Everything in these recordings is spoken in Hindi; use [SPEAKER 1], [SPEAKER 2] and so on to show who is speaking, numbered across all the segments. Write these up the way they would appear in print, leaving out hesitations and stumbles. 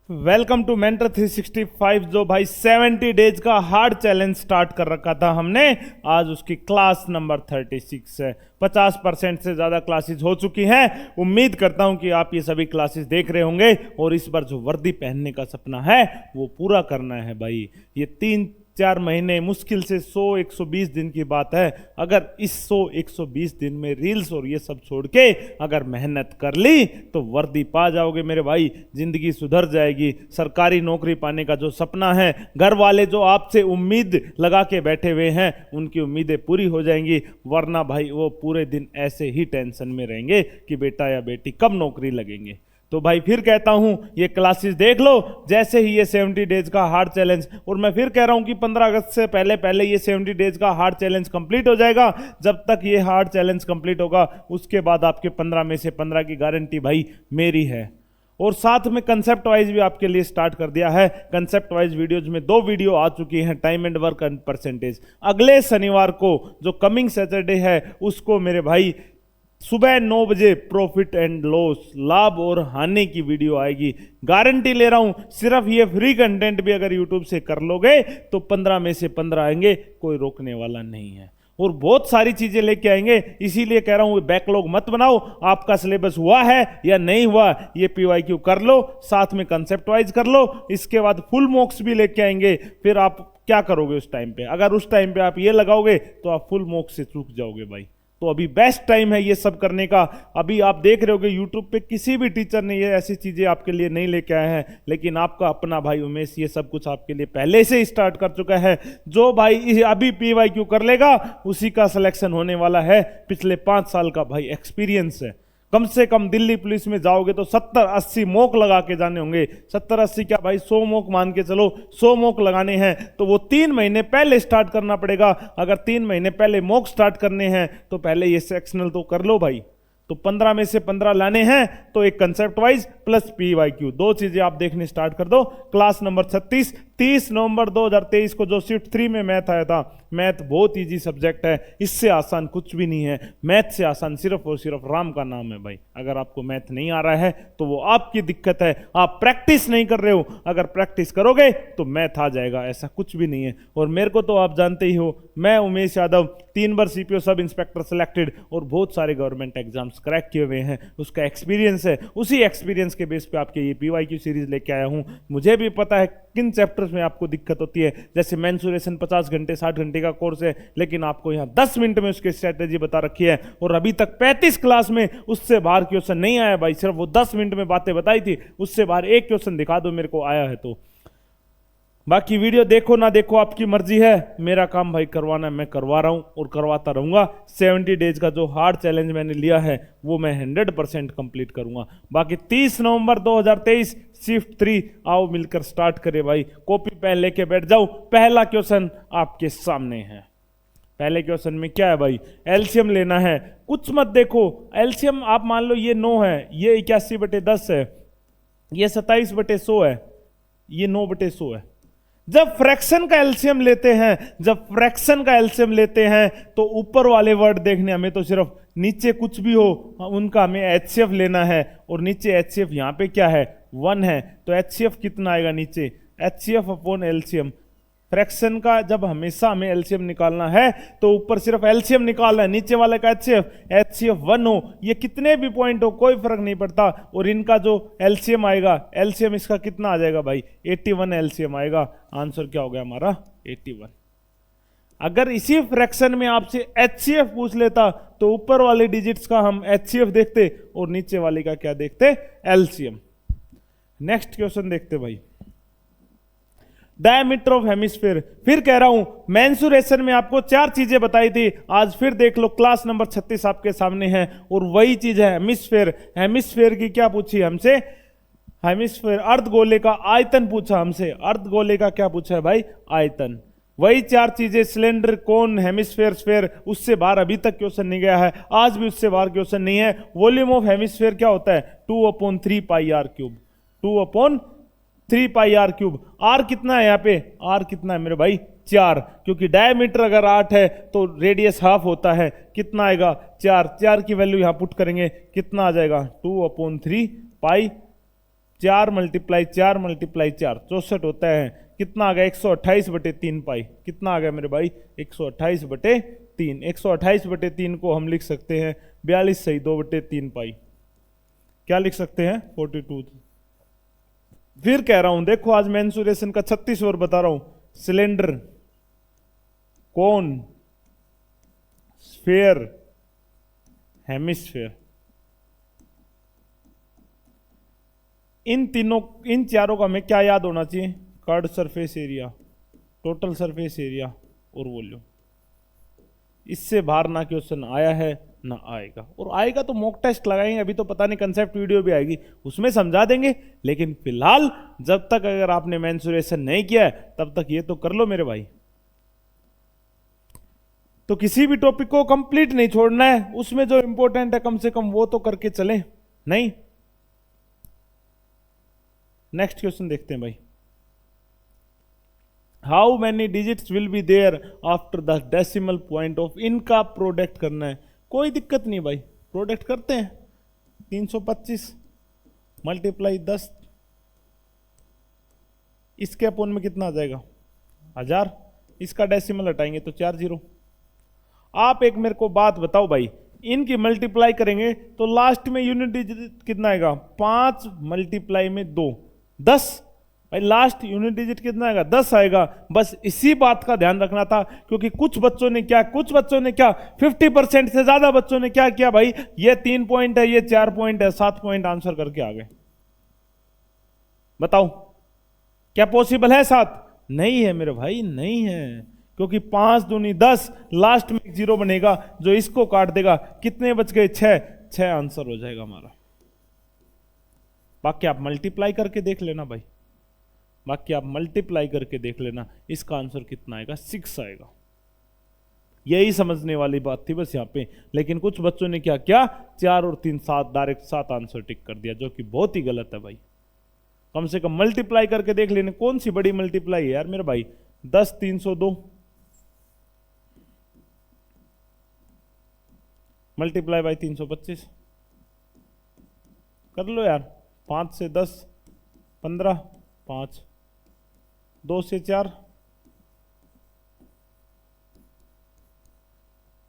[SPEAKER 1] Welcome to mentor 365। जो भाई 70 डेज का हार्ड चैलेंज स्टार्ट कर रखा था हमने, आज उसकी क्लास नंबर 36 है। 50% से ज़्यादा क्लासेस हो चुकी हैं। उम्मीद करता हूं कि आप ये सभी क्लासेस देख रहे होंगे और इस बार जो वर्दी पहनने का सपना है वो पूरा करना है भाई। ये 3-4 महीने मुश्किल से 100-120 दिन की बात है। अगर इस 100-120 दिन में रील्स और ये सब छोड़ के अगर मेहनत कर ली तो वर्दी पा जाओगे मेरे भाई, जिंदगी सुधर जाएगी। सरकारी नौकरी पाने का जो सपना है, घर वाले जो आपसे उम्मीद लगा के बैठे हुए हैं, उनकी उम्मीदें पूरी हो जाएंगी। वरना भाई वो पूरे दिन ऐसे ही टेंशन में रहेंगे कि बेटा या बेटी कब नौकरी लगेंगे। तो भाई फिर कहता हूं, ये क्लासेस देख लो जैसे ही ये 70 डेज का हार्ड चैलेंज, और मैं फिर कह रहा हूं कि 15 अगस्त से पहले पहले ये 70 डेज का हार्ड चैलेंज कंप्लीट हो जाएगा। जब तक ये हार्ड चैलेंज कंप्लीट होगा उसके बाद आपके 15 में से 15 की गारंटी भाई मेरी है। और साथ में कंसेप्ट वाइज भी आपके लिए स्टार्ट कर दिया है। कंसेप्ट वाइज वीडियोज में 2 वीडियो आ चुकी हैं, time and work and percentage. अगले शनिवार को जो कमिंग सैटरडे है उसको मेरे भाई सुबह 9 बजे प्रॉफिट एंड लॉस, लाभ और हानि की वीडियो आएगी। गारंटी ले रहा हूं, सिर्फ ये फ्री कंटेंट भी अगर यूट्यूब से कर लोगे तो 15 में से 15 आएंगे, कोई रोकने वाला नहीं है। और बहुत सारी चीजें लेके आएंगे, इसीलिए कह रहा हूं बैकलॉग मत बनाओ। आपका सिलेबस हुआ है या नहीं हुआ ये PYQ कर लो, साथ में कंसेप्ट वाइज कर लो। इसके बाद फुल मॉक्स भी लेके आएंगे। फिर आप क्या करोगे उस टाइम पे? अगर उस टाइम पे आप ये लगाओगे तो आप फुल मॉक्स से चूक जाओगे भाई। तो अभी बेस्ट टाइम है ये सब करने का। अभी आप देख रहे होगे यूट्यूब पे किसी भी टीचर ने ये ऐसी चीजें आपके लिए नहीं लेके आए हैं, लेकिन आपका अपना भाई उमेश ये सब कुछ आपके लिए पहले से ही स्टार्ट कर चुका है। जो भाई अभी PYQ कर लेगा उसी का सिलेक्शन होने वाला है। पिछले 5 साल का भाई एक्सपीरियंस है। कम से कम दिल्ली पुलिस में जाओगे तो 70-80 मॉक लगा के जाने होंगे। 70-80 क्या भाई, 100 मॉक मान के चलो। 100 मॉक लगाने हैं तो वो 3 महीने पहले स्टार्ट करना पड़ेगा। अगर 3 महीने पहले मॉक स्टार्ट करने हैं तो पहले ये सेक्शनल तो कर लो भाई। तो 15 में से 15 लाने हैं तो एक कंसेप्ट वाइज प्लस PYQ, 2 चीजें आप देखने स्टार्ट कर दो। क्लास नंबर 36 30 नवंबर 2023 को जो शिफ्ट 3 में मैथ आया था। मैथ बहुत इजी सब्जेक्ट है, इससे आसान कुछ भी नहीं है। मैथ से आसान सिर्फ और सिर्फ राम का नाम है भाई। अगर आपको मैथ नहीं आ रहा है तो वो आपकी दिक्कत है, आप प्रैक्टिस नहीं कर रहे हो। अगर प्रैक्टिस करोगे तो मैथ आ जाएगा, ऐसा कुछ भी नहीं है। और मेरे को तो आप जानते ही हो, मैं उमेश यादव 3 बार CPO सब इंस्पेक्टर सिलेक्टेड और बहुत सारे गवर्नमेंट एग्जाम्स क्रैक किए हुए हैं, उसका एक्सपीरियंस है। उसी एक्सपीरियंस के बेस पे आपके ये PYQ सीरीज लेके आया हूं। मुझे भी पता है किन चैप्टर्स में आपको दिक्कत होती है। जैसे मेंसुरेशन 50 घंटे 60 घंटे का कोर्स है, लेकिन आपको यहाँ 10 मिनट में उसकी स्ट्रेटेजी बता रखी है। और अभी तक 35 क्लास में उससे बाहर क्वेश्चन नहीं आया भाई। सिर्फ वो 10 मिनट में बातें बताई थी, उससे बाहर एक क्वेश्चन दिखा दो मेरे को आया है तो। बाकी वीडियो देखो ना देखो आपकी मर्जी है। मेरा काम भाई करवाना है, मैं करवा रहा हूं और करवाता रहूंगा। 70 डेज का जो हार्ड चैलेंज मैंने लिया है वो मैं 100% कंप्लीट करूंगा। बाकी 30 नवंबर 2023 शिफ्ट 3, आओ मिलकर स्टार्ट करें भाई। कॉपी पेन लेके बैठ जाओ। पहला क्वेश्चन आपके सामने है। पहले क्वेश्चन में क्या है भाई? एलसीएम लेना है। कुछ मत देखो, एलसीएम आप मान लो ये 9 है, ये 81/10 है, ये 27/100 है, ये 9/100 है। जब फ्रैक्शन का एलसीएम लेते हैं तो ऊपर वाले वर्ड देखने, हमें तो सिर्फ नीचे कुछ भी हो उनका हमें HCF लेना है। और नीचे HCF यहाँ पे क्या है? 1 है, तो HCF कितना आएगा नीचे? HCF upon LCM. फ्रैक्शन का जब हमेशा हमें एलसीएम निकालना है तो ऊपर सिर्फ एलसीएम निकालना है, नीचे वाले का HCF 1 हो, ये कितने भी पॉइंट हो कोई फर्क नहीं पड़ता। और इनका जो एलसीएम आएगा, एलसीएम इसका कितना आ जाएगा भाई? 81 एलसीएम आएगा। आंसर क्या हो गया हमारा? 81। अगर इसी फ्रैक्शन में आपसे HCF पूछ लेता तो ऊपर वाले डिजिट्स का हम HCF देखते और नीचे वाले का क्या देखते? एलसीएम। नेक्स्ट क्वेश्चन देखते भाई। Diameter of hemisphere. फिर कह रहा हूं, मेंसुरेशन में आपको 4 चीजें बताई थी, आज फिर देख लो। क्लास नंबर 36 आपके सामने है और वही चीज है हेमिस्फीयर। हेमिस्फीयर की क्या पूछी हमसे? हेमिस्फीयर अर्धगोले का आयतन पूछा हमसे। अर्धगोले का क्या पूछा है भाई? आयतन। वही 4 चीजें, सिलेंडर, कोन, हेमिस्फीयर, स्फीयर। उससे बाहर अभी तक क्वेश्चन नहीं गया है, आज भी उससे बाहर क्वेश्चन नहीं है। वॉल्यूम ऑफ हेमिस्फीयर क्या होता है? 2/3πr³। 2/3πr³। आर कितना है यहाँ पे? आर कितना है मेरे भाई? 4, क्योंकि डायमीटर अगर 8 है तो रेडियस हाफ होता है। कितना आएगा? 4। 4 की वैल्यू यहाँ पुट करेंगे, कितना आ जाएगा? 2/3π 4 × 4 × 4 64 होता है। कितना आ गया 128/3 पाई। कितना आ गया मेरे भाई 128/3। 128/3 को हम लिख सकते हैं 42 सही 2/3 पाई। क्या लिख सकते हैं 42। फिर कह रहा हूं देखो आज मेंसुरेशन का 36 और बता रहा हूं। सिलेंडर, कोन, स्फीयर, हेमिस्फीयर, इन चारों का हमें क्या याद होना चाहिए? Curved surface area, total surface area और वॉल्यूम। इससे बाहर ना क्वेश्चन आया है ना आएगा, और आएगा तो मॉक टेस्ट लगाएंगे। अभी तो पता नहीं कंसेप्ट वीडियो भी आएगी उसमें समझा देंगे, लेकिन फिलहाल जब तक अगर आपने मेंसुरेशन नहीं किया है तब तक ये तो कर लो मेरे भाई। तो किसी भी टॉपिक को कंप्लीट नहीं छोड़ना है, उसमें जो इंपॉर्टेंट है कम से कम वो तो करके चलें। नहीं, नेक्स्ट क्वेश्चन देखते हैं भाई। How many digits will be there after the decimal point of, इनका प्रोडक्ट करना है। कोई दिक्कत नहीं भाई, प्रोडक्ट करते हैं। 325 × 10, इसके अपोन में कितना आ जाएगा 1000। इसका डेसिमल हटाएंगे तो 4 0। आप एक मेरे को बात बताओ भाई, इनकी मल्टीप्लाई करेंगे तो लास्ट में यूनिट डिजिट कितना आएगा? 5 × 2 10। भाई लास्ट यूनिट डिजिट कितना आएगा? 10 आएगा। बस इसी बात का ध्यान रखना था, क्योंकि कुछ बच्चों ने क्या 50% से ज्यादा बच्चों ने क्या किया भाई, ये 3 पॉइंट है, ये 4 पॉइंट है, 7 पॉइंट आंसर करके आ गए। बताओ क्या पॉसिबल है 7? नहीं है मेरे भाई, नहीं है, क्योंकि 5 दूनी 10, लास्ट में 0 बनेगा जो इसको काट देगा। कितने बच गए? 6 आंसर हो जाएगा हमारा। बाकी आप मल्टीप्लाई करके देख लेना भाई, बाकी आप मल्टीप्लाई करके देख लेना, इसका आंसर कितना आएगा? 6 आएगा। यही समझने वाली बात थी बस यहाँ पे। लेकिन कुछ बच्चों ने क्या किया, 4 और 3 7, डायरेक्ट 7 आंसर टिक कर दिया, जो कि बहुत ही गलत है भाई। कम से कम मल्टीप्लाई करके देख लेने। कौन सी बड़ी मल्टीप्लाई है यार मेरे भाई? 10 302 मल्टीप्लाई बाई 325 कर लो यार। 5 से 10 15, 5 2 से 4,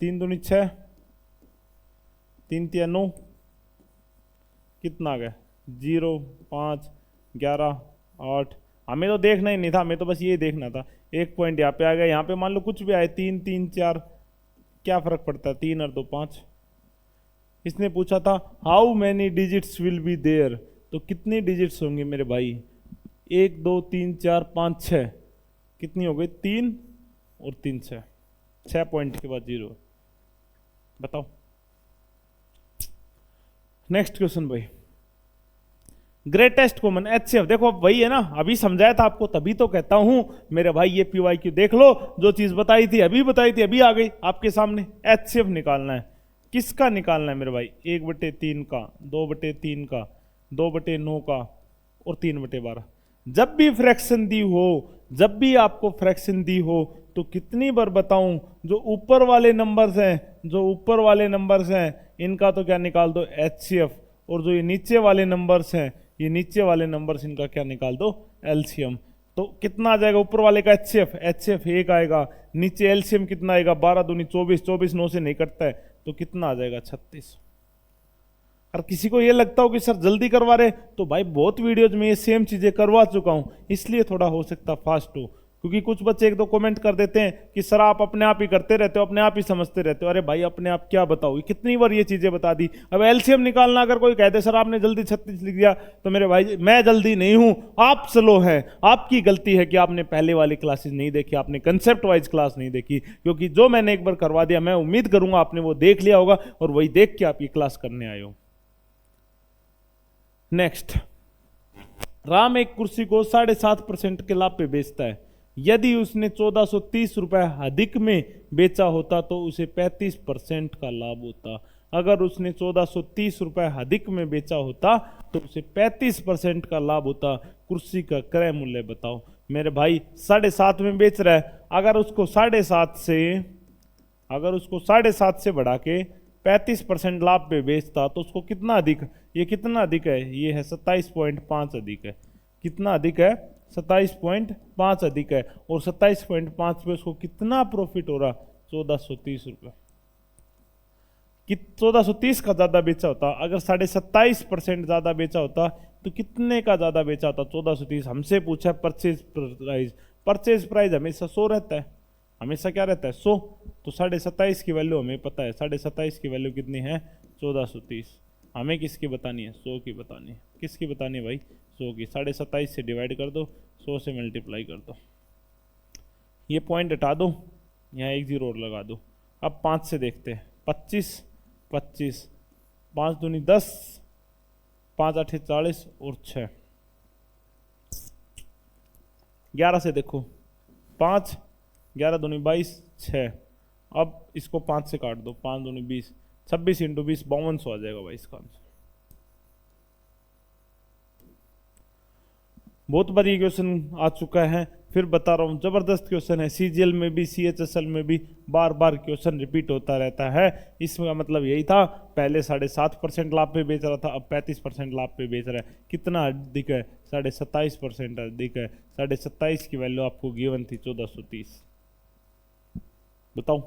[SPEAKER 1] 3 दूनी 6, 3 तिया 9, कितना आ गया? 0 5 11 8। हमें तो देखना ही नहीं था, हमें तो बस ये देखना था। 1 पॉइंट यहाँ पे आ गया। यहाँ पे मान लो कुछ भी आए 3 3 4, क्या फर्क पड़ता है? 3 और 2 5। इसने पूछा था how many digits will be there, तो कितनी डिजिट्स होंगे मेरे भाई? 1 2 3 4 5 6, कितनी हो गई? 3 और 3 6 पॉइंट के बाद 0। बताओ। नेक्स्ट क्वेश्चन भाई, ग्रेटेस्ट कॉमन HCF। देखो वही है ना, अभी समझाया था आपको, तभी तो कहता हूं मेरे भाई ये PYQ देख लो। जो चीज बताई थी अभी आ गई आपके सामने। HCF निकालना है। किसका निकालना है मेरे भाई? 1/3 का, 2/3 का, 2/9 का और 3/12। जब भी फ्रैक्शन दी हो, जब भी आपको फ्रैक्शन दी हो, तो कितनी बार बताऊं, जो ऊपर वाले नंबर्स हैं इनका तो क्या निकाल दो HCF, और जो ये नीचे वाले नंबर्स हैं, ये नीचे वाले नंबर्स इनका क्या निकाल दो? LCM। तो कितना आ जाएगा? ऊपर वाले का HCF 1 आएगा, नीचे LCM कितना आएगा? 12 दूनी 24, 24 9 से नहीं कटता है, तो कितना आ जाएगा? 36। और किसी को ये लगता हो कि सर जल्दी करवा रहे, तो भाई बहुत वीडियोज में ये सेम चीजें करवा चुका हूं, इसलिए थोड़ा हो सकता फास्ट हो। क्योंकि कुछ बच्चे 1 2 कमेंट कर देते हैं कि सर आप अपने आप ही करते रहते हो, अपने आप ही समझते रहते हो। अरे भाई अपने आप क्या बताओ, कितनी बार ये चीजें बता दी। अब LCM निकालना अगर कोई कहते सर आपने जल्दी 36 लिख दिया, तो मेरे भाई मैं जल्दी नहीं हूं, आप स्लो हैं। आपकी गलती है कि आपने पहले वाली क्लासेस नहीं देखी, आपने कंसेप्ट वाइज क्लास नहीं देखी। क्योंकि जो मैंने एक बार करवा दिया, मैं उम्मीद करूंगा आपने वो देख लिया होगा और वही देख के आप ये क्लास करने आए हो। नेक्स्ट, राम एक कुर्सी को 7.5% के लाभ पे बेचता है। यदि उसने 1430 रुपए अधिक में बेचा होता तो उसे 35% का लाभ होता। अगर उसने 1430 रुपए अधिक में बेचा होता तो उसे 35% का लाभ होता। कुर्सी का क्रय मूल्य बताओ। मेरे भाई 7.5 में बेच रहा है, अगर उसको 7.5 से बढ़ा के 35% लाभ पे बेचता तो उसको कितना अधिक, ये कितना अधिक है, ये है 27.5 अधिक है। कितना अधिक है, 27.5 अधिक है। और 27.5 पे उसको कितना प्रॉफिट हो रहा, 1430 रुपये। 1430 का ज्यादा बेचा होता, अगर 27.5% ज्यादा बेचा होता तो कितने का ज्यादा बेचा होता, 1430। हमसे पूछा परचेज प्राइस, परचेज प्राइस हमेशा 100 रहता है, हमेशा क्या रहता है 100। तो 27.5 की वैल्यू हमें पता है, 27.5 की वैल्यू कितनी है 1430। हमें किसकी बतानी है, 100 की बतानी है। किसकी बतानी है भाई, 100 की। 27.5 से डिवाइड कर दो, 100 से मल्टीप्लाई कर दो, ये पॉइंट हटा दो, यहाँ एक जीरो और लगा दो। अब 5 से देखते हैं, 25 25, 5 दूनी 10, 5 8 40 और 6, 11 से देखो, 5 11 दूनी 22, 6। अब इसको 5 से काट दो, 5 दूनी 20, 26 इंटू 20 5200 आ जाएगा भाई इसका आंसर। बहुत बार ये क्वेश्चन आ चुका है, फिर बता रहा हूँ, जबरदस्त क्वेश्चन है। सीजीएल में भी सीएचएसएल में भी बार बार क्वेश्चन रिपीट होता रहता है। इसका मतलब यही था, पहले 7.5% लाभ पे बेच रहा था, अब 35% लाभ पे बेच रहा है। कितना अधिक है, 27.5% अधिक है। 27.5 की वैल्यू आपको गिवन थी 1430। बताओ,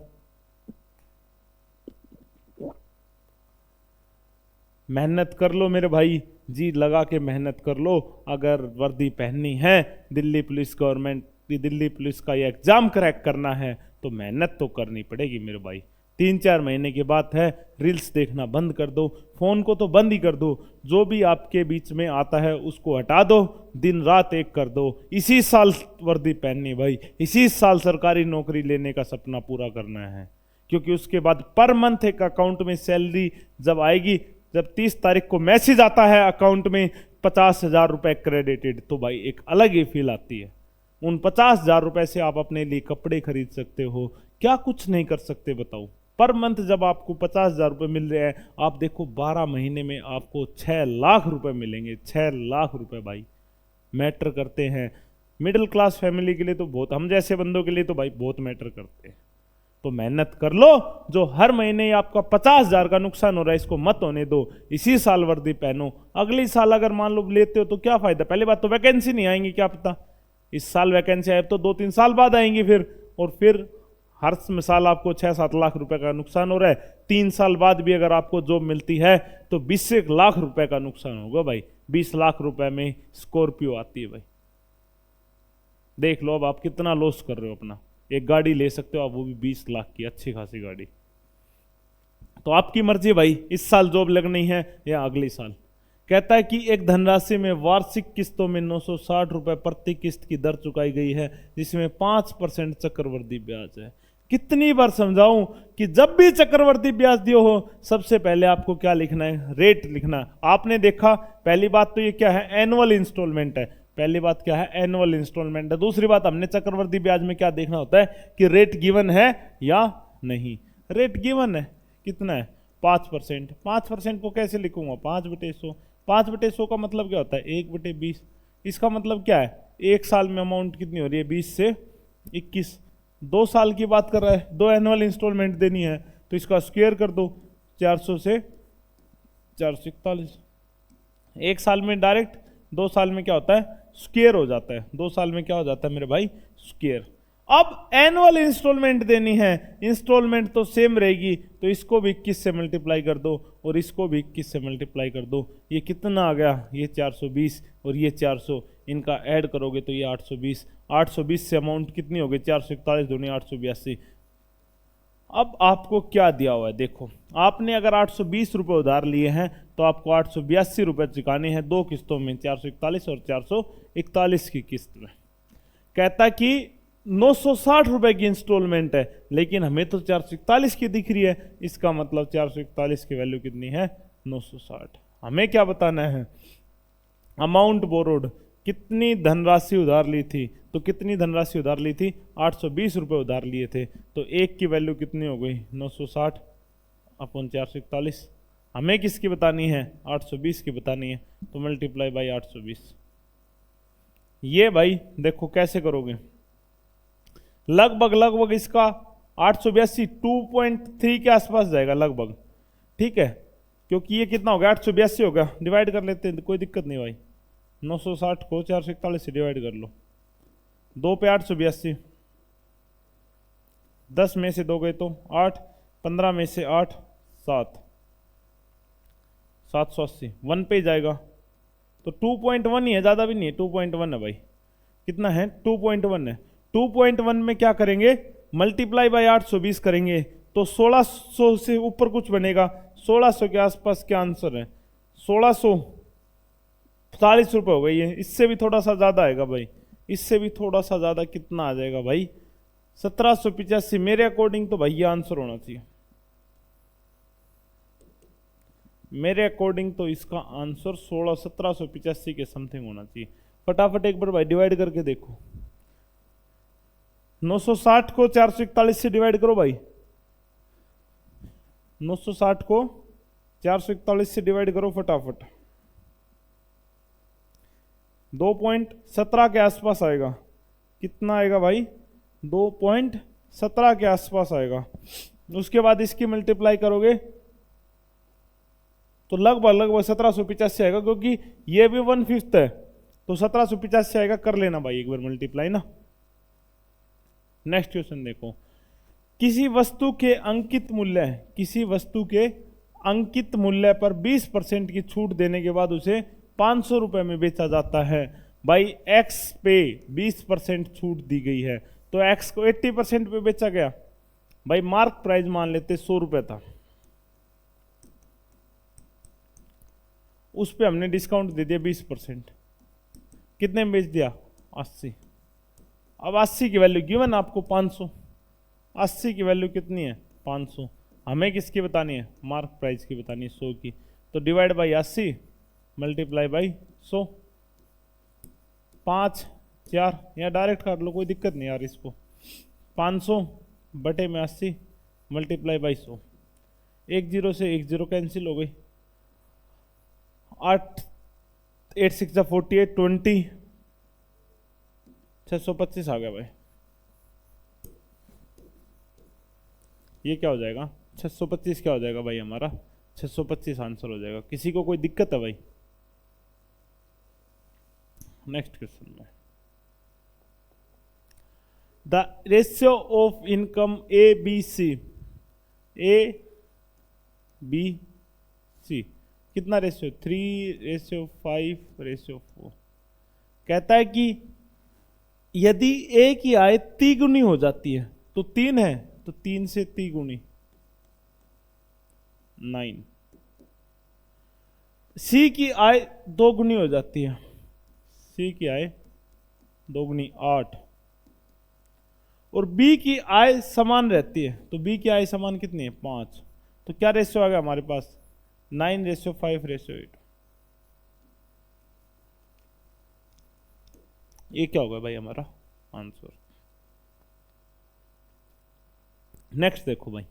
[SPEAKER 1] मेहनत कर लो मेरे भाई, जी लगा के मेहनत कर लो। अगर वर्दी पहननी है, Delhi police government, Delhi police का ये एग्जाम क्रैक करना है तो मेहनत तो करनी पड़ेगी मेरे भाई। 3-4 महीने की बात है, रील्स देखना बंद कर दो, फोन को तो बंद ही कर दो, जो भी आपके बीच में आता है उसको हटा दो, दिन रात एक कर दो। इसी साल वर्दी पहननी भाई, इसी साल सरकारी नौकरी लेने का सपना पूरा करना है, क्योंकि उसके बाद पर मंथ एक अकाउंट में सैलरी जब आएगी, जब 30 तारीख को मैसेज आता है अकाउंट में 50,000 रुपए क्रेडिटेड, तो भाई एक अलग ही फील आती है। उन 50,000 रुपए से आप अपने लिए कपड़े खरीद सकते हो, क्या कुछ नहीं कर सकते बताओ। पर मंथ जब आपको 50,000 रुपए मिल रहे हैं, आप देखो 12 महीने में आपको 6 लाख रुपए मिलेंगे। 6 लाख रुपए भाई मैटर करते हैं। मिडिल क्लास फैमिली के लिए तो बहुत, हम जैसे बंदों के लिए तो भाई बहुत मैटर करते हैं। तो मेहनत कर लो, जो हर महीने आपका 50,000 का नुकसान हो रहा है इसको मत होने दो। इसी साल वर्दी पहनो, अगली साल अगर मान लो लेते हो तो क्या फायदा। पहली बात तो वैकेंसी नहीं आएंगी, क्या पता इस साल वैकेंसी आए तो 2-3 साल बाद आएंगी फिर, और फिर हर साल आपको 6-7 लाख रुपए का नुकसान हो रहा है। 3 साल बाद भी अगर आपको जॉब मिलती है तो 20 लाख रुपए का नुकसान होगा भाई। 20 लाख रुपए में स्कॉर्पियो आती है भाई, देख लो अब आप कितना लॉस कर रहे हो अपना। एक गाड़ी ले सकते हो आप, वो भी 20 लाख की अच्छी खासी गाड़ी। तो आपकी मर्जी भाई, इस साल जॉब लगनी है या अगले साल। कहता है कि एक धनराशि में वार्षिक किस्तों में 960 रुपए प्रति किस्त की दर चुकाई गई है, जिसमें 5% चक्रवृद्धि ब्याज है। कितनी बार समझाऊं कि जब भी चक्रवृद्धि ब्याज दियो हो, सबसे पहले आपको क्या लिखना है, रेट लिखना। आपने देखा, पहली बात तो ये क्या है, एनुअल इंस्टॉलमेंट है। पहली बात क्या है, एनुअल इंस्टॉलमेंट है। दूसरी बात, हमने चक्रवृद्धि ब्याज में क्या देखना होता है कि रेट गिवन है या नहीं। रेट गिवन है, कितना है 5%। 5% को कैसे लिखूंगा, 5/100। 5/100 का मतलब क्या होता है, 1/20। इसका मतलब क्या है, एक साल में अमाउंट कितनी हो रही है, 20 से 21। 2 साल की बात कर रहा है, 2 एनुअल इंस्टॉलमेंट देनी है, तो इसका स्क्वायर कर दो, 400 से 441। एक साल में डायरेक्ट, 2 साल में क्या होता है, स्क्वायर हो जाता है। 2 साल में क्या हो जाता है मेरे भाई, स्क्वायर। अब एनुअल इंस्टॉलमेंट देनी है, इंस्टॉलमेंट तो सेम रहेगी, तो इसको भी 21 से मल्टीप्लाई कर दो और इसको भी 21 से मल्टीप्लाई कर दो। ये कितना आ गया, ये 420 और ये 400, इनका ऐड करोगे तो ये 820। 820 से अमाउंट कितनी हो गई, 441 दूनी 882। अब आपको क्या दिया हुआ है, देखो आपने अगर 820 रुपये उधार लिए हैं तो आपको 882 रुपये चुकाने हैं 2 किस्तों में, 441 और 441 की किस्त में। कहता कि 960 रुपए की इंस्टॉलमेंट है, लेकिन हमें तो 441 की दिख रही है। इसका मतलब 441 की वैल्यू कितनी है, 960। हमें क्या बताना है, अमाउंट बोरोड, कितनी धनराशि उधार ली थी। तो कितनी धनराशि उधार ली थी, 820 रुपये उधार लिए थे, तो एक की वैल्यू कितनी हो गई, 960 अपॉन 441। हमें किसकी बतानी है, 820 की बतानी है, तो मल्टीप्लाई बाई 820। ये भाई देखो कैसे करोगे, लगभग इसका 882 2.3 के आसपास जाएगा लगभग। ठीक है, क्योंकि ये कितना हो गया 882 हो गया, डिवाइड कर लेते हैं, कोई दिक्कत नहीं भाई। 960 को 441 से डिवाइड कर लो, 2 पे 882, 10 में से 2 गए तो 8, 15 में से 8 7, 780, 1 पे जाएगा तो 2.1 ही है, ज़्यादा भी नहीं है, 2.1 है भाई। कितना है 2.1 है। 2.1 में क्या करेंगे, मल्टीप्लाई बाय 820 करेंगे तो 1600 से ऊपर कुछ बनेगा, 1600 के आसपास क्या आंसर है, 1640 रुपये हो गई है। इससे भी थोड़ा सा ज़्यादा आएगा भाई, इससे भी थोड़ा सा ज़्यादा कितना आ जाएगा भाई, 1785। मेरे अकॉर्डिंग तो भाई ये आंसर होना चाहिए, मेरे अकॉर्डिंग तो इसका आंसर 1785 के समथिंग होना चाहिए। फटाफट एक बार भाई डिवाइड करके देखो, 960 को 441 से डिवाइड करो भाई, 960 को 441 से डिवाइड करो फटाफट, 2.17 के आसपास आएगा। कितना आएगा भाई, 2.17 के आसपास आएगा। उसके बाद इसकी मल्टीप्लाई करोगे तो लगभग 1785 आएगा, क्योंकि ये भी 1/5 है तो 1785 आएगा। कर लेना भाई एक बार मल्टीप्लाई ना। नेक्स्ट क्वेश्चन देखो, किसी वस्तु के अंकित मूल्य, किसी वस्तु के अंकित मूल्य पर 20% की छूट देने के बाद उसे 500 रुपए में बेचा जाता है। भाई एक्स पे 20% छूट दी गई है तो एक्स को 80% पे बेचा गया। भाई मार्क प्राइस मान लेते 100 रुपए था, उस पे हमने डिस्काउंट दे दिया 20%, कितने में बेच दिया 80। अब 80 की वैल्यू गिवन आपको 500, 80 की वैल्यू कितनी है 500, हमें किसकी बतानी है, मार्क प्राइस की बतानी है 100 की। तो डिवाइड बाई 80 मल्टीप्लाई बाई 100, 5 4, या डायरेक्ट काट लो कोई दिक्कत नहीं यार इसको, 500 बटे में 80 मल्टीप्लाई बाई 100, 1 0 से 1 0 कैंसिल हो गई, 8 8 6 48, 20, 625 आ गया भाई। ये क्या हो जाएगा 625, क्या हो जाएगा भाई हमारा 625 आंसर हो जाएगा। किसी को कोई दिक्कत है भाई? नेक्स्ट क्वेश्चन में, the ratio of income A B C, A B C कितना रेशियो, 3:5:4। कहता है कि यदि ए की आय तिगुनी हो जाती है तो 3 है तो 3 से तिगुनी 9, सी की आय 2 गुनी हो जाती है, सी की आय 2 गुनी 8, और बी की आय समान रहती है तो बी की आय समान कितनी है 5। तो क्या रेशियो आ गया हमारे पास 9:5:8। ये क्या होगा भाई हमारा आंसर। नेक्स्ट देखो भाई,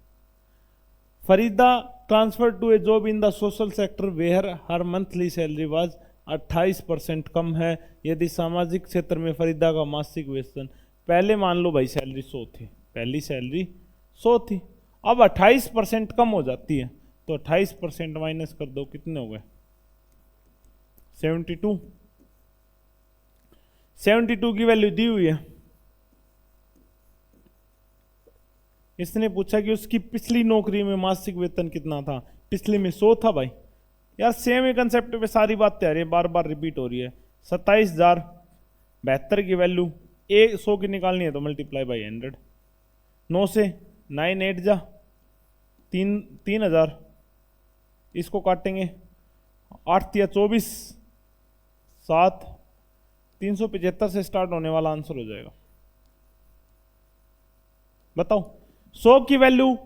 [SPEAKER 1] Farida transfer to a job in the social sector where her monthly salary was 28% कम है। यदि सामाजिक क्षेत्र में फरीदा का मासिक वेतन, पहले मान लो भाई सैलरी 100 थी, पहली सैलरी 100 थी, अब 28% कम हो जाती है तो 28% माइनस कर दो, कितने हो गए 72। 72 की वैल्यू दी हुई है। इसने पूछा कि उसकी पिछली नौकरी में मासिक वेतन कितना था, पिछली में 100 था भाई। यार सेम ही कंसेप्ट पे सारी बातें आ रही है, बार बार रिपीट हो रही है। 27,072 की वैल्यू 100 की निकालनी है तो मल्टीप्लाई बाई 100, 9 से 9 8 जा 3,000, इसको काटेंगे 8 या 24, 7, 375 से स्टार्ट होने वाला आंसर हो जाएगा। बताओ 100 की वैल्यू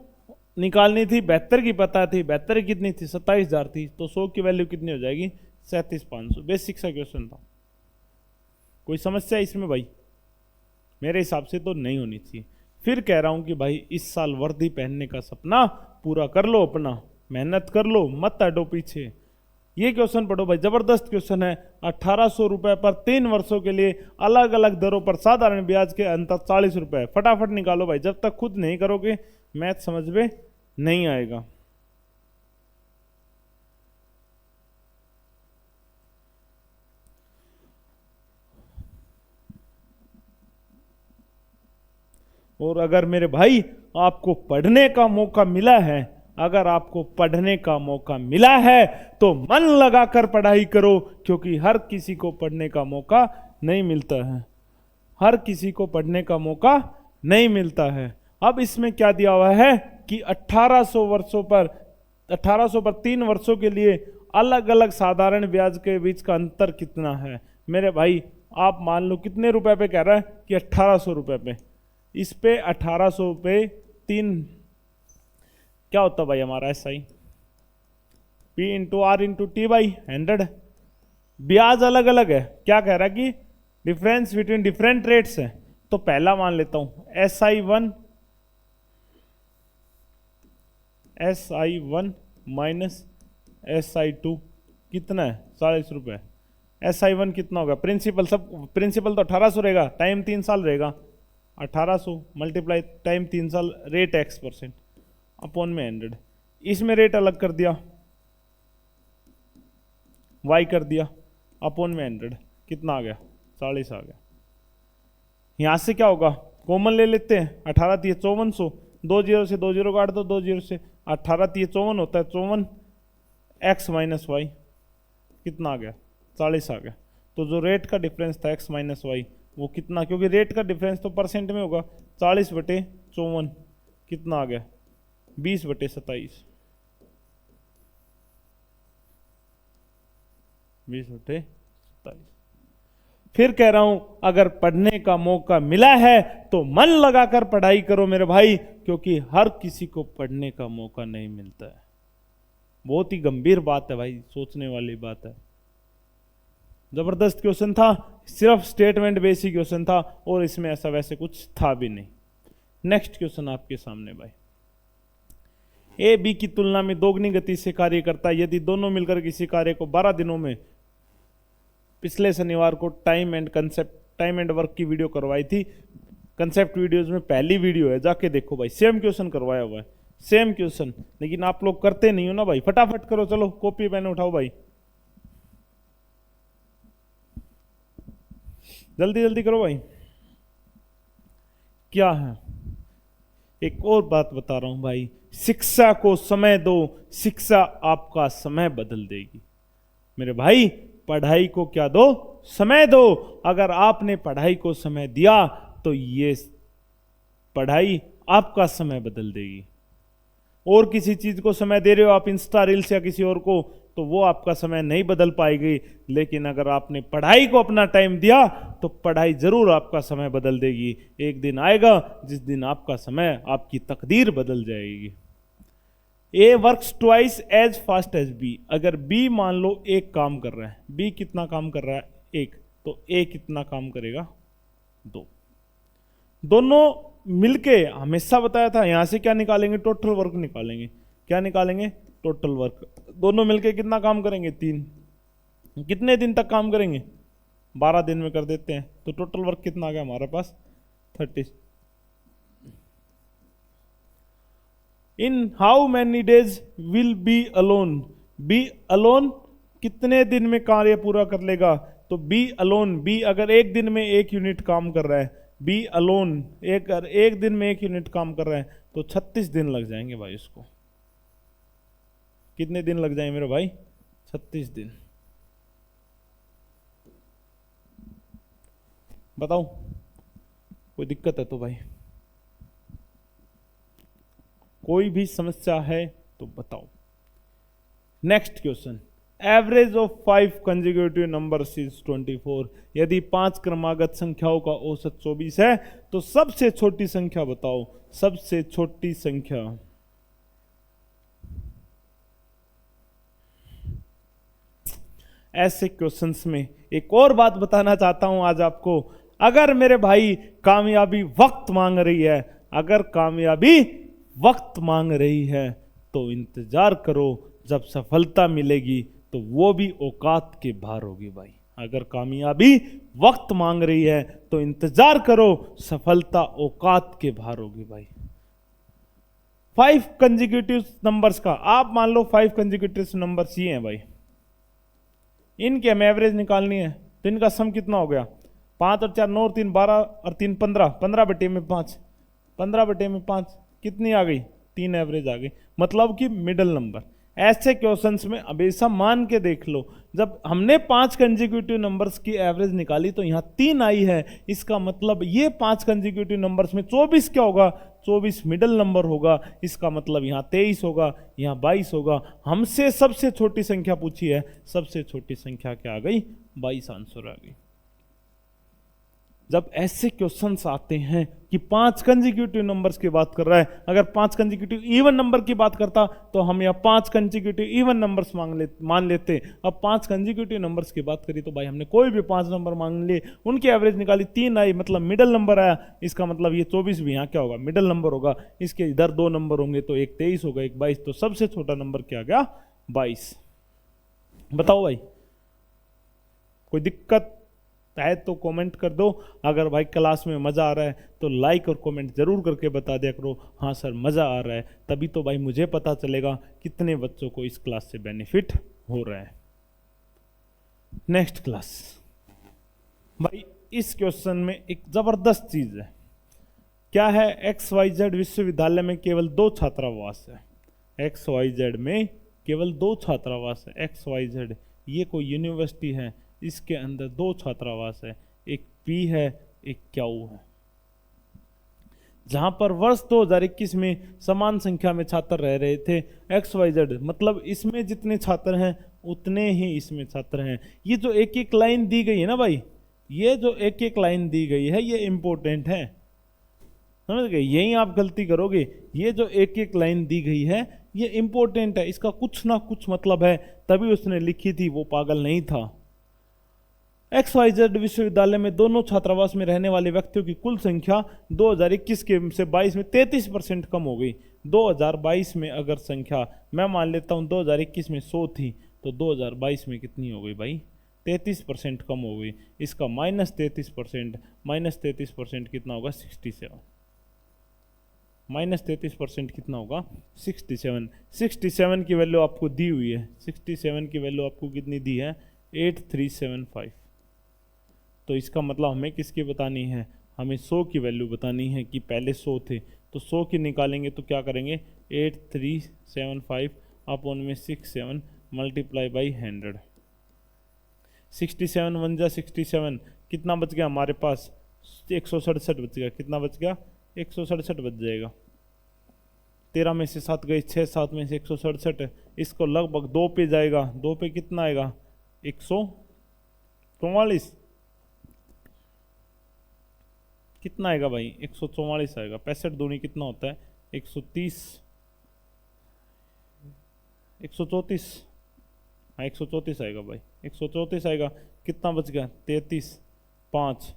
[SPEAKER 1] निकालनी थी, 72 की पता थी, 72 कितनी थी 27,000 थी, तो 100 की वैल्यू कितनी हो जाएगी 37,500। बेसिक सा क्वेश्चन था, कोई समस्या इसमें भाई? मेरे हिसाब से तो नहीं होनी चाहिए। फिर कह रहा हूं कि भाई इस साल वर्दी पहनने का सपना पूरा कर लो अपना, मेहनत कर लो, मत हटो पीछे। ये क्वेश्चन पढ़ो भाई, जबरदस्त क्वेश्चन है। 1800 रुपए पर 3 वर्षों के लिए अलग अलग दरों पर साधारण ब्याज के अंतर 40 रुपए। फटाफट निकालो भाई, जब तक खुद नहीं करोगे मैथ समझ में नहीं आएगा। और अगर मेरे भाई आपको पढ़ने का मौका मिला है, अगर आपको पढ़ने का मौका मिला है तो मन लगाकर पढ़ाई करो, क्योंकि हर किसी को पढ़ने का मौका नहीं मिलता है, हर किसी को पढ़ने का मौका नहीं मिलता है। अब इसमें क्या दिया हुआ है कि 1800 पर 3 वर्षों के लिए अलग अलग साधारण ब्याज के बीच का अंतर कितना है। मेरे भाई आप मान लो कितने रुपए पे कह रहा है कि 1800 रुपए पे, इस पे 1800 पे 3 क्या होता भाई हमारा SI P into R into T by 100। ब्याज अलग अलग है, क्या कह रहा है कि डिफरेंस बिटवीन डिफरेंट रेट्स है। तो पहला मान लेता हूं SI1 माइनस SI2 कितना है 40 रुपए। SI1 कितना होगा, प्रिंसिपल तो 1800 रहेगा, टाइम 3 साल रहेगा, 1800 मल्टीप्लाई टाइम 3 साल, रेट X% अपॉन में 100। इसमें रेट अलग कर दिया, Y कर दिया, अपॉन में 100, कितना आ गया 40 आ गया। यहां से क्या होगा, कॉमन ले लेते हैं, 18 3 5400, 2 जीरो से 2 जीरो काट दो, 2 जीरो से 18 3 54 होता है, 54 X माइनस वाई कितना आ गया 40 आ गया। तो जो रेट का डिफरेंस था X माइनस वाई वो कितना, क्योंकि रेट का डिफरेंस तो परसेंट में होगा, 40/54 कितना आ गया 20/27, 20/27। फिर कह रहा हूं अगर पढ़ने का मौका मिला है तो मन लगाकर पढ़ाई करो मेरे भाई, क्योंकि हर किसी को पढ़ने का मौका नहीं मिलता है। बहुत ही गंभीर बात है भाई, सोचने वाली बात है। जबरदस्त क्वेश्चन था, सिर्फ स्टेटमेंट बेसिक क्वेश्चन था और इसमें ऐसा वैसे कुछ था भी नहीं। नेक्स्ट क्वेश्चन आपके सामने भाई, ए बी की तुलना में दोगुनी गति से कार्य करता है यदि दोनों मिलकर किसी कार्य को 12 दिनों में। पिछले शनिवार को टाइम एंड वर्क की वीडियो करवाई थी, कंसेप्ट वीडियोज में पहली वीडियो है, जाके देखो भाई, सेम क्वेश्चन करवाया हुआ है, सेम क्वेश्चन। लेकिन आप लोग करते नहीं हो ना भाई, फटाफट करो, चलो कॉपी पेन उठाओ भाई, जल्दी जल्दी करो भाई। क्या है, एक और बात बता रहा हूं भाई, शिक्षा को समय दो, शिक्षा आपका समय बदल देगी। मेरे भाई पढ़ाई को क्या दो, समय दो। अगर आपने पढ़ाई को समय दिया तो ये पढ़ाई आपका समय बदल देगी। और किसी चीज को समय दे रहे हो आप, इंस्टा रील्स या किसी और को, तो वो आपका समय नहीं बदल पाएगी। लेकिन अगर आपने पढ़ाई को अपना टाइम दिया तो पढ़ाई जरूर आपका समय बदल देगी। एक दिन आएगा जिस दिन आपका समय, आपकी तकदीर बदल जाएगी। A works twice as fast as B. अगर बी मान लो एक काम कर रहा है, बी कितना काम कर रहा है, एक, तो ए कितना काम करेगा, 2। दोनों मिलके हमेशा बताया था, यहां से क्या निकालेंगे, टोटल वर्क निकालेंगे। क्या निकालेंगे, टोटल वर्क। दोनों मिलके कितना काम करेंगे, 3। कितने दिन तक काम करेंगे, 12 दिन में कर देते हैं। तो टोटल वर्क कितना आ गया हमारे पास, 30। In how many days will B alone. B alone कितने दिन में कार्य पूरा कर लेगा, तो बी अलोन, बी अगर एक दिन में 1 यूनिट काम कर रहा है, बी अलोन एक दिन में 1 यूनिट काम कर रहा है, तो 36 दिन लग जाएंगे भाई उसको। कितने दिन लग जाएंगे मेरे भाई, 36 दिन। बताओ कोई दिक्कत है तो भाई, कोई भी समस्या है तो बताओ। Next question, average of 5 consecutive numbers is 24। यदि 5 क्रमागत संख्याओं का औसत 24 है तो सबसे छोटी संख्या बताओ, सबसे छोटी संख्या। ऐसे क्वेश्चंस में एक और बात बताना चाहता हूं आज आपको। अगर मेरे भाई कामयाबी वक्त मांग रही है, अगर कामयाबी वक्त मांग रही है तो इंतजार करो, जब सफलता मिलेगी तो वो भी औकात के बाहर होगी भाई। अगर कामयाबी वक्त मांग रही है तो इंतजार करो, सफलता औकात के बाहर होगी भाई। 5 कंसेक्यूटिव नंबर्स का, आप मान लो 5 कंसेक्यूटिव नंबर्स ये हैं भाई, इनकी हमें एवरेज निकालनी है। तो इनका सम कितना हो गया, 5 और 4 9 और 3 12 और 3 15, 15/5, 15/5 कितनी आ गई? 3 एवरेज आ गई, मतलब कि मिडल नंबर। ऐसे क्वेश्चंस में हमेशा मान के देख लो, जब हमने 5 कंजिक्यूटिव नंबर्स की एवरेज निकाली तो यहाँ 3 आई है, इसका मतलब ये 5 कंजिक्यूटिव नंबर्स में 24 क्या होगा? 24 मिडल नंबर होगा। इसका मतलब यहाँ 23 होगा, यहाँ 22 होगा। हमसे सबसे छोटी संख्या पूछी है, सबसे छोटी संख्या क्या आ गई? 22 आंसर आ गई। जब ऐसे क्वेश्चंस आते हैं कि 5 कंजिक्यूटिव नंबर्स की बात कर रहा है, अगर 5 कंजिक्यूटिव इवन नंबर की बात करता तो हम यहाँ 5 कंजिक्यूटिव इवन नंबर्स मान लेते। अब 5 कंजिक्यूटिव नंबर्स की बात करी तो भाई हमने कोई भी 5 नंबर मान लिए, उनकी एवरेज निकाली, 3 आई, मतलब मिडल नंबर आया। इसका मतलब ये 24 भी यहाँ क्या होगा? मिडल नंबर होगा। इसके इधर 2 नंबर होंगे, तो एक 23 होगा, एक 22, तो सबसे छोटा नंबर क्या आ गया? 22। बताओ भाई, कोई दिक्कत है तो कमेंट कर दो। अगर भाई क्लास में मज़ा आ रहा है तो लाइक और कमेंट जरूर करके बता दिया करो, हाँ सर मज़ा आ रहा है, तभी तो भाई मुझे पता चलेगा कितने बच्चों को इस क्लास से बेनिफिट हो रहा है। Next class. भाई इस क्वेश्चन में एक ज़बरदस्त चीज़ है। क्या है? XYZ विश्वविद्यालय में केवल 2 छात्रावास है। XYZ में केवल 2 छात्रावास है। XYZ ये कोई यूनिवर्सिटी है, इसके अंदर 2 छात्रावास है, एक P है, एक Q है। जहां पर वर्ष 2021 में समान संख्या में छात्र रह रहे थे। XYZ मतलब इसमें जितने छात्र हैं उतने ही इसमें छात्र हैं। ये जो एक एक लाइन दी गई है ना भाई, ये जो एक एक लाइन दी गई है ये इंपॉर्टेंट है, समझ गए? यही आप गलती करोगे। ये जो एक एक लाइन दी गई है ये इंपॉर्टेंट है, इसका कुछ ना कुछ मतलब है, तभी उसने लिखी थी, वो पागल नहीं था। XYZ विश्वविद्यालय में दोनों छात्रावास में रहने वाले व्यक्तियों की कुल संख्या 2021 के से 22 में 33% कम हो गई। 2022 में अगर संख्या मैं मान लेता हूँ 2021 में 100 थी, तो 2022 में कितनी हो गई भाई? 33% कम हो गई। इसका -33%, -33% कितना होगा? 67। -33% कितना होगा? 67। 67 की वैल्यू आपको दी हुई है। 67 की वैल्यू आपको कितनी दी है? 8375। तो इसका मतलब हमें किसकी बतानी है? हमें 100 की वैल्यू बतानी है कि पहले 100 थे, तो 100 की निकालेंगे तो क्या करेंगे? 8375 अपॉन में 67 मल्टीप्लाई बाई 100। 67 1 जा 67, कितना बच गया हमारे पास? 167 बच गया। कितना बच गया? 167 बच जाएगा। 13 में से 7 गई, 6, 7 में से 167, इसको लगभग 2 पे जाएगा। 2 पे कितना आएगा? 144। कितना आएगा भाई? 144 आएगा। 65 दूनी कितना होता है? 130, 134। हाँ 134 आएगा भाई, 134 आएगा। कितना बच गया? 33, 5,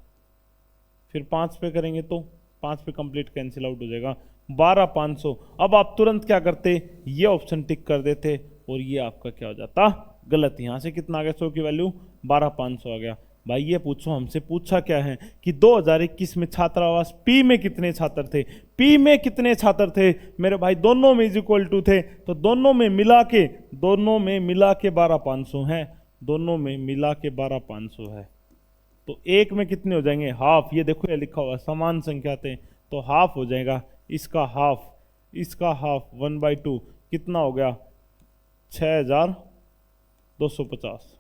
[SPEAKER 1] फिर 5 पे करेंगे तो 5 पे कंप्लीट कैंसिल आउट हो जाएगा। 12500। अब आप तुरंत क्या करते? ये ऑप्शन टिक कर देते और ये आपका क्या हो जाता? गलत। यहाँ से कितना आ गया? 100 की वैल्यू 12500 आ गया। भाई ये पूछो, हमसे पूछा क्या है कि 2021 में छात्रावास P में कितने छात्र थे? P में कितने छात्र थे मेरे भाई? दोनों में इज इक्वल टू थे, तो दोनों में मिला के 12500 हैं। दोनों में मिला के 12500 है, तो एक में कितने हो जाएंगे? हाफ। ये देखो ये लिखा हुआ समान संख्या थे, तो हाफ हो जाएगा। इसका हाफ, इसका हाफ 1/2 कितना हो गया? 6250।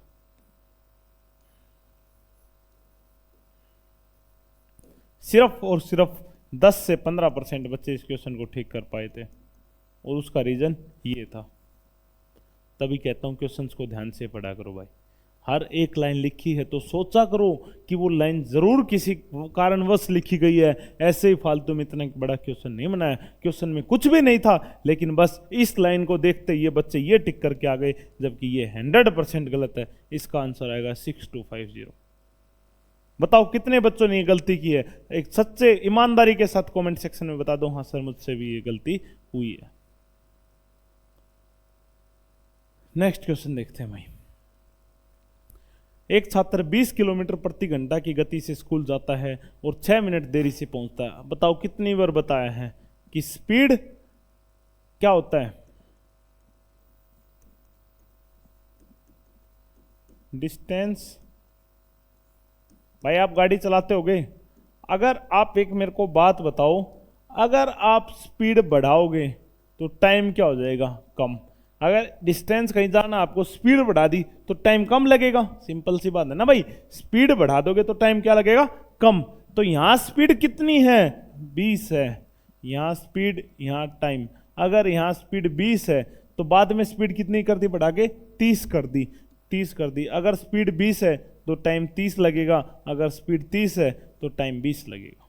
[SPEAKER 1] सिर्फ और सिर्फ 10 से 15% बच्चे इस क्वेश्चन को ठीक कर पाए थे, और उसका रीजन ये था। तभी कहता हूँ क्वेश्चंस को ध्यान से पढ़ा करो भाई। हर एक लाइन लिखी है तो सोचा करो कि वो लाइन जरूर किसी कारणवश लिखी गई है, ऐसे ही फालतू में इतना बड़ा क्वेश्चन नहीं बनाया। क्वेश्चन में कुछ भी नहीं था, लेकिन बस इस लाइन को देखते ये बच्चे ये टिक करके आ गए, जबकि ये 100% गलत है। इसका आंसर आएगा 6250। बताओ कितने बच्चों ने ये गलती की है? एक सच्चे ईमानदारी के साथ कमेंट सेक्शन में बता दो, हाँ सर मुझसे भी ये गलती हुई है। नेक्स्ट क्वेश्चन देखते हैं भाई। एक छात्र 20 किलोमीटर प्रति घंटा की गति से स्कूल जाता है और 6 मिनट देरी से पहुंचता है। बताओ कितनी बार बताया है कि स्पीड क्या होता है? डिस्टेंस। भाई आप गाड़ी चलाते होगे, अगर आप एक मेरे को बात बताओ, अगर आप स्पीड बढ़ाओगे तो टाइम क्या हो जाएगा, कम। अगर डिस्टेंस कहीं जाना आपको, स्पीड बढ़ा दी तो टाइम कम लगेगा, सिंपल सी बात है ना भाई। स्पीड बढ़ा दोगे तो टाइम क्या लगेगा, कम। तो यहां स्पीड कितनी है, 20 है, यहां स्पीड, यहां टाइम। अगर यहां स्पीड 20 है तो बाद में स्पीड कितनी कर दी, बढ़ा के 30 कर दी, 30 कर दी। अगर स्पीड 20 है तो टाइम 30 लगेगा, अगर स्पीड 30 है तो टाइम 20 लगेगा।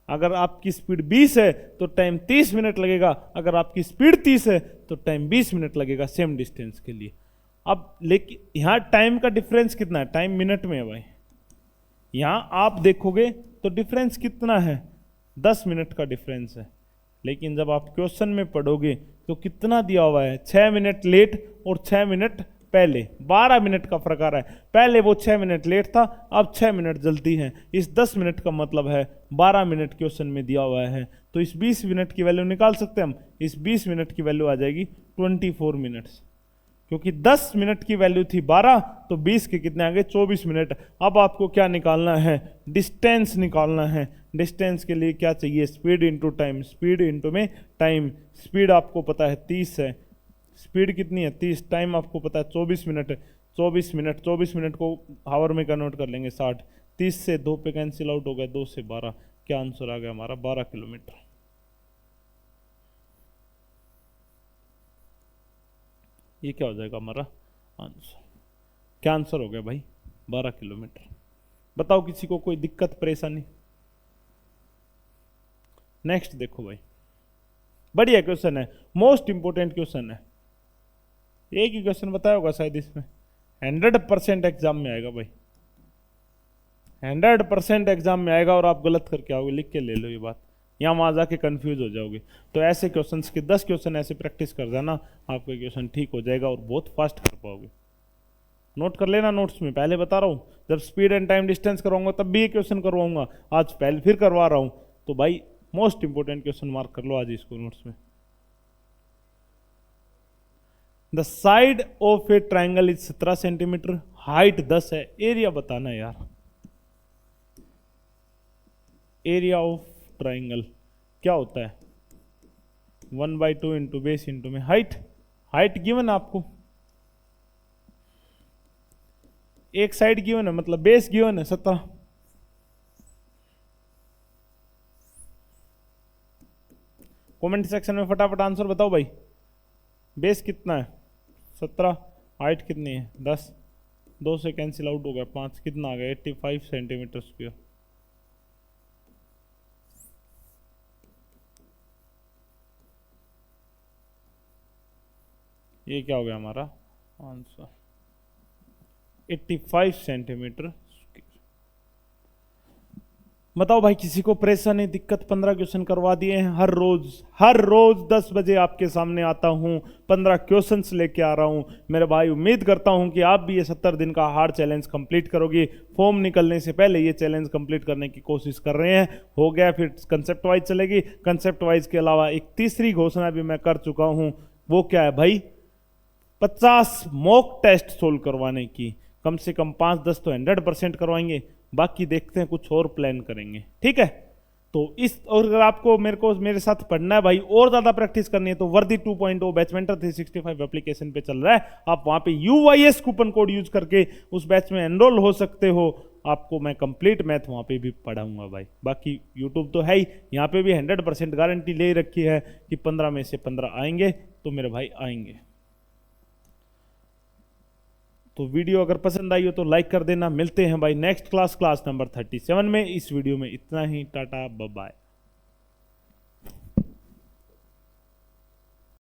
[SPEAKER 1] अगर आपकी स्पीड 20 है तो टाइम 30 मिनट लगेगा, अगर आपकी स्पीड 30 है तो टाइम 20 मिनट लगेगा सेम डिस्टेंस के लिए। अब लेकिन यहां टाइम का डिफरेंस कितना है, टाइम मिनट में है भाई। यहां आप देखोगे तो डिफरेंस कितना है, 10 मिनट का डिफरेंस है। लेकिन जब आप क्वेश्चन में पढ़ोगे तो कितना दिया हुआ है, 6 मिनट लेट और 6 मिनट पहले, 12 मिनट का फर्क आ रहा है। पहले वो 6 मिनट लेट था, अब 6 मिनट जल्दी है। इस 10 मिनट का मतलब है 12 मिनट क्वेश्चन में दिया हुआ है। तो इस 20 मिनट की वैल्यू निकाल सकते हैं हम। इस 20 मिनट की वैल्यू आ जाएगी 24 मिनट्स, क्योंकि 10 मिनट की वैल्यू थी 12, तो 20 के कितने आ गए, 24 मिनट। अब आपको क्या निकालना है, डिस्टेंस निकालना है। डिस्टेंस के लिए क्या चाहिए, speed into time, speed into में टाइम। स्पीड आपको पता है 30 है, स्पीड कितनी है 30, टाइम आपको पता है 24 मिनट है। 24 मिनट को हावर में कन्वर्ट कर लेंगे 60। 30 से 2 पे कैंसिल आउट हो गया, 2 से 12, क्या आंसर आ गया हमारा, 12 किलोमीटर। ये क्या हो जाएगा हमारा आंसर, क्या आंसर हो गया भाई, 12 किलोमीटर। बताओ किसी को कोई दिक्कत परेशानी। नेक्स्ट देखो भाई, बढ़िया क्वेश्चन है, मोस्ट इंपोर्टेंट क्वेश्चन है। एक ही क्वेश्चन बताया होगा शायद इसमें, 100% एग्जाम में आएगा भाई, 100% एग्जाम में आएगा। और आप गलत करके आओगे, लिख के ले लो ये बात, यहाँ वहां जाके कंफ्यूज हो जाओगे। तो ऐसे क्वेश्चंस के 10 क्वेश्चन ऐसे प्रैक्टिस कर जाना, आपका क्वेश्चन ठीक हो जाएगा और बहुत फास्ट कर पाओगे। नोट कर लेना नोट्स में, पहले बता रहा हूँ, जब स्पीड एंड टाइम डिस्टेंस करवाऊंगा तब भी ये क्वेश्चन करवाऊंगा, आज पहले फिर करवा रहा हूँ। तो भाई मोस्ट इंपोर्टेंट क्वेश्चन मार्क कर लो आज इसको नोट्स में। The side of A triangle is 17 centimetre, height 10 है, एरिया बताना यार। एरिया ऑफ ट्राइंगल क्या होता है, 1/2 इंटू बेस इंटू में हाइट। हाइट गिवन है आपको, एक साइड गिवन है, मतलब बेस गिवन है 17। कमेंट सेक्शन में फटाफट आंसर बताओ भाई, बेस कितना है 17, हाइट कितनी है 10, 2 से कैंसिल आउट हो गया 5, कितना आ गया 85 सेंटीमीटर स्क्वायर। ये क्या हो गया हमारा आंसर, 85 सेंटीमीटर। बताओ भाई किसी को परेशानी दिक्कत, 15 क्वेश्चन करवा दिए हैं। हर रोज 10 बजे आपके सामने आता हूं, 15 क्वेश्चंस लेके आ रहा हूं मेरे भाई। उम्मीद करता हूं कि आप भी ये 70 दिन का हार्ड चैलेंज कंप्लीट करोगे। फॉर्म निकलने से पहले ये चैलेंज कंप्लीट करने की कोशिश कर रहे हैं, हो गया फिर कंसेप्ट वाइज चलेगी। कंसेप्ट वाइज के अलावा एक तीसरी घोषणा भी मैं कर चुका हूं, वो क्या है भाई, 50 मॉक टेस्ट सोल्व करवाने की। कम से कम 5-10 तो 100% करवाएंगे, बाकी देखते हैं कुछ और प्लान करेंगे, ठीक है। तो इस, और अगर आपको मेरे साथ पढ़ना है भाई और ज्यादा प्रैक्टिस करनी है तो वर्दी 2.0 बैच मेंटर 365 एप्लीकेशन पे चल रहा है, आप वहां पे UYS कूपन कोड यूज करके उस बैच में एनरोल हो सकते हो। आपको मैं कंप्लीट मैथ वहां पे भी पढ़ाऊंगा भाई। बाकी यूट्यूब तो है ही, यहाँ पे भी 100% गारंटी ले रखी है कि 15 में से 15 आएंगे तो मेरे भाई आएंगे। तो वीडियो अगर पसंद आई हो तो लाइक कर देना। मिलते हैं भाई नेक्स्ट क्लास नंबर 37 में। इस वीडियो में इतना ही, टाटा बाय बाय।